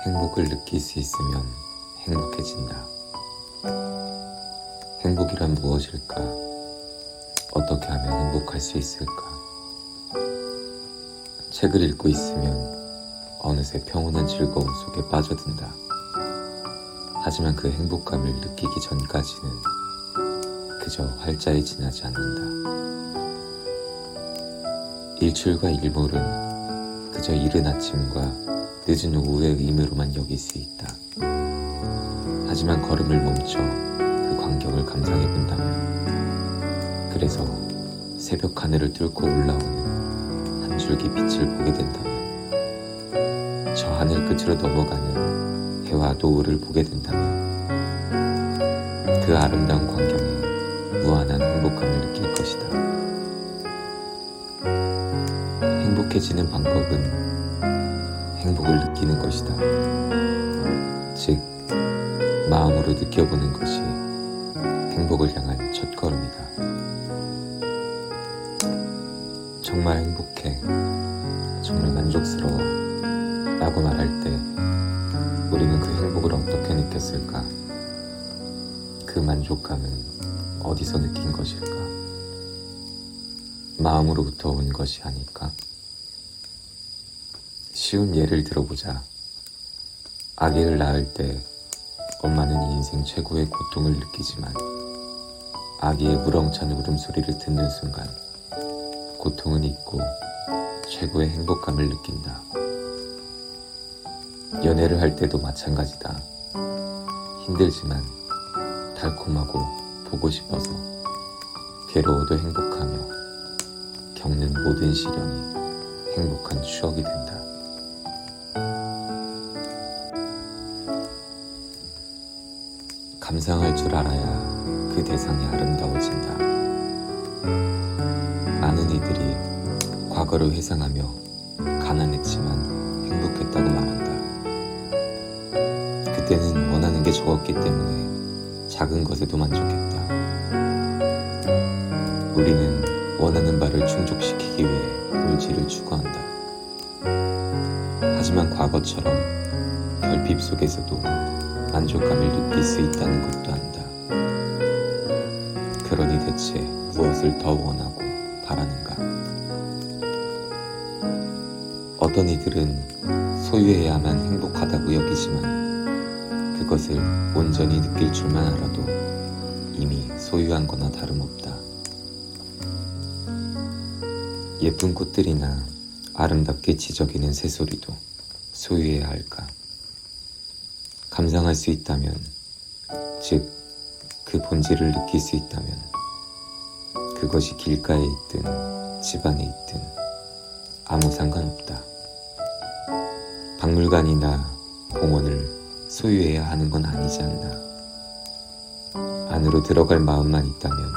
행복을 느낄 수 있으면 행복해진다. 행복이란 무엇일까? 어떻게 하면 행복할 수 있을까? 책을 읽고 있으면 어느새 평온한 즐거움 속에 빠져든다. 하지만 그 행복감을 느끼기 전까지는 그저 활자에 지나지 않는다. 일출과 일몰은 그저 이른 아침과 늦은 오후의 의미로만 여길 수 있다. 하지만 걸음을 멈춰 그 광경을 감상해 본다면, 그래서 새벽 하늘을 뚫고 올라오는 한 줄기 빛을 보게 된다면, 저 하늘 끝으로 넘어가는 해와 노을을 보게 된다면, 그 아름다운 광경에 무한한 행복감을 느낄 것이다. 행복해지는 방법은 행복을 느끼는 것이다. 즉, 마음으로 느껴보는 것이 행복을 향한 첫걸음이다. 정말 행복해, 정말 만족스러워 라고 말할 때 우리는 그 행복을 어떻게 느꼈을까? 그 만족감은 어디서 느낀 것일까? 마음으로부터 온 것이 아닐까? 쉬운 예를 들어보자. 아기를 낳을 때 엄마는 인생 최고의 고통을 느끼지만 아기의 우렁찬 울음소리를 듣는 순간 고통은 잊고 최고의 행복감을 느낀다. 연애를 할 때도 마찬가지다. 힘들지만 달콤하고 보고 싶어서 괴로워도 행복하며 겪는 모든 시련이 행복한 추억이 된다. 감상할 줄 알아야 그 대상이 아름다워진다. 많은 이들이 과거를 회상하며 가난했지만 행복했다고 말한다. 그때는 원하는 게 적었기 때문에 작은 것에도 만족했다. 우리는 원하는 바를 충족시키기 위해 물질을 추구한다. 하지만 과거처럼 결핍 속에서도 만족감을 느낄 수 있다는 것도 안다. 그러니 대체 무엇을 더 원하고 바라는가? 어떤 이들은 소유해야만 행복하다고 여기지만 그것을 온전히 느낄 줄만 알아도 이미 소유한 거나 다름없다. 예쁜 꽃들이나 아름답게 지저귀는 새소리도 소유해야 할까? 감상할 수 있다면, 즉 그 본질을 느낄 수 있다면, 그것이 길가에 있든 집 안에 있든 아무 상관없다. 박물관이나 공원을 소유해야 하는 건 아니지 않나. 안으로 들어갈 마음만 있다면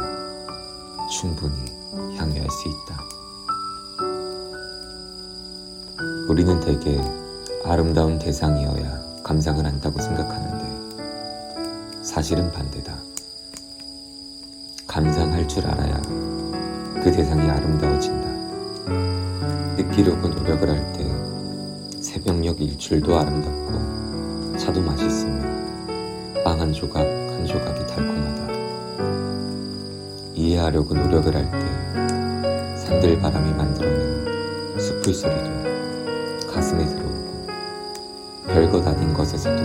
충분히 향유할 수 있다. 우리는 대개 아름다운 대상이어야 감상을 한다고 생각하는데 사실은 반대다. 감상할 줄 알아야 그 대상이 아름다워진다. 느끼려고 노력을 할 때 새벽녘 일출도 아름답고 차도 맛있으며 빵 한 조각 한 조각이 달콤하다. 이해하려고 노력을 할 때 산들바람이 만들어낸 숲풀 소리도 가슴에 들어오고 별것 아닌 것에서도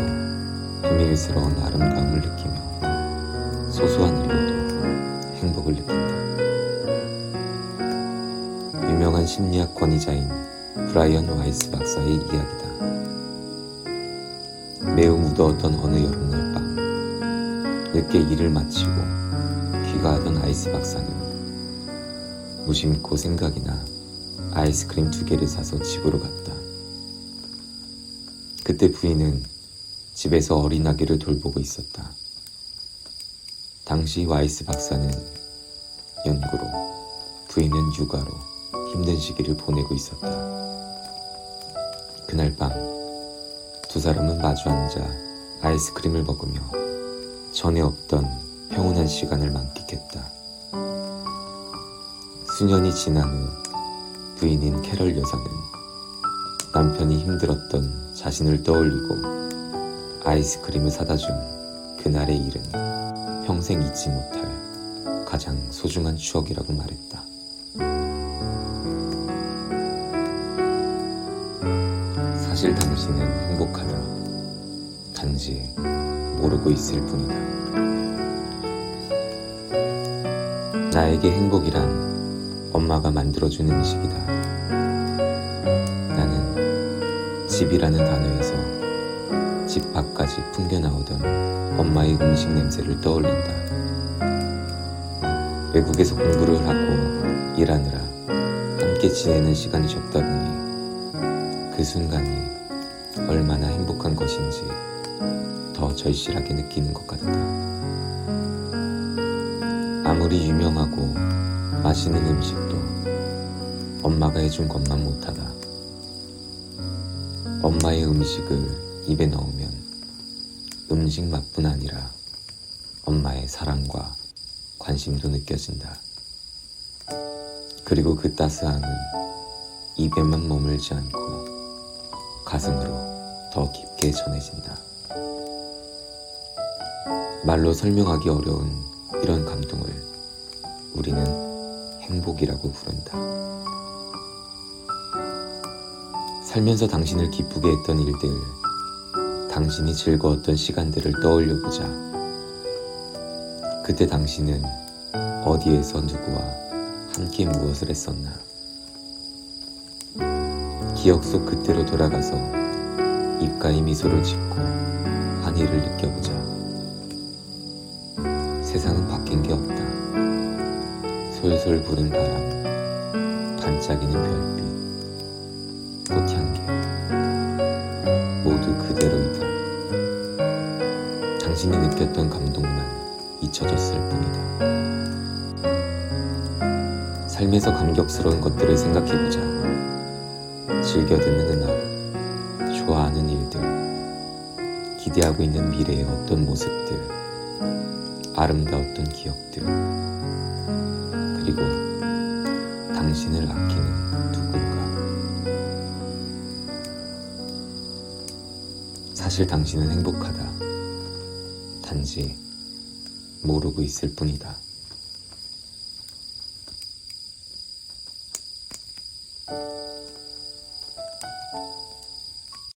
비밀스러운 아름다움을 느끼며 소소한 일로도 행복을 느낀다. 유명한 심리학 권위자인 브라이언 와이스 박사의 이야기다. 매우 무더웠던 어느 여름날 밤, 늦게 일을 마치고 귀가하던 아이스 박사는 무심코 생각이나 아이스크림 2개를 사서 집으로 갔다. 그때 부인은 집에서 어린 아기를 돌보고 있었다. 당시 와이스 박사는 연구로, 부인은 육아로 힘든 시기를 보내고 있었다. 그날 밤 두 사람은 마주 앉아 아이스크림을 먹으며 전에 없던 평온한 시간을 만끽했다. 수년이 지난 후 부인인 캐럴 여사는 남편이 힘들었던 자신을 떠올리고 아이스크림을 사다 준 그날의 일은 평생 잊지 못할 가장 소중한 추억이라고 말했다. 사실 당신은 행복하다. 단지 모르고 있을 뿐이다. 나에게 행복이란 엄마가 만들어준 음식이다. 나는 집이라는 단어에서 집 밖까지 풍겨나오던 엄마의 음식 냄새를 떠올린다. 외국에서 공부를 하고 일하느라 함께 지내는 시간이 적다 보니 그 순간이 얼마나 행복한 것인지 더 절실하게 느끼는 것 같다. 아무리 유명하고 맛있는 음식도 엄마가 해준 것만 못하다. 엄마의 음식을 입에 넣으면 음식 맛뿐 아니라 엄마의 사랑과 관심도 느껴진다. 그리고 그 따스함은 입에만 머물지 않고 가슴으로 더 깊게 전해진다. 말로 설명하기 어려운 이런 감동을 우리는 행복이라고 부른다. 살면서 당신을 기쁘게 했던 일들, 당신이 즐거웠던 시간들을 떠올려보자. 그때 당신은 어디에서 누구와 함께 무엇을 했었나? 기억 속 그때로 돌아가서 입가에 미소를 짓고 환희를 느껴보자. 세상은 바뀐 게 없다. 솔솔 부는 바람, 반짝이는 별빛, 꽃향기 모두 그대로이다. 당신이 느꼈던 감동만 잊혀졌을 뿐이다. 삶에서 감격스러운 것들을 생각해보자. 즐겨 듣는 음악, 좋아하는 일들, 기대하고 있는 미래의 어떤 모습들, 아름다웠던 기억들, 그리고 당신을 아끼는 누군가. 사실 당신은 행복하다. 단지 모르고 있을 뿐이다.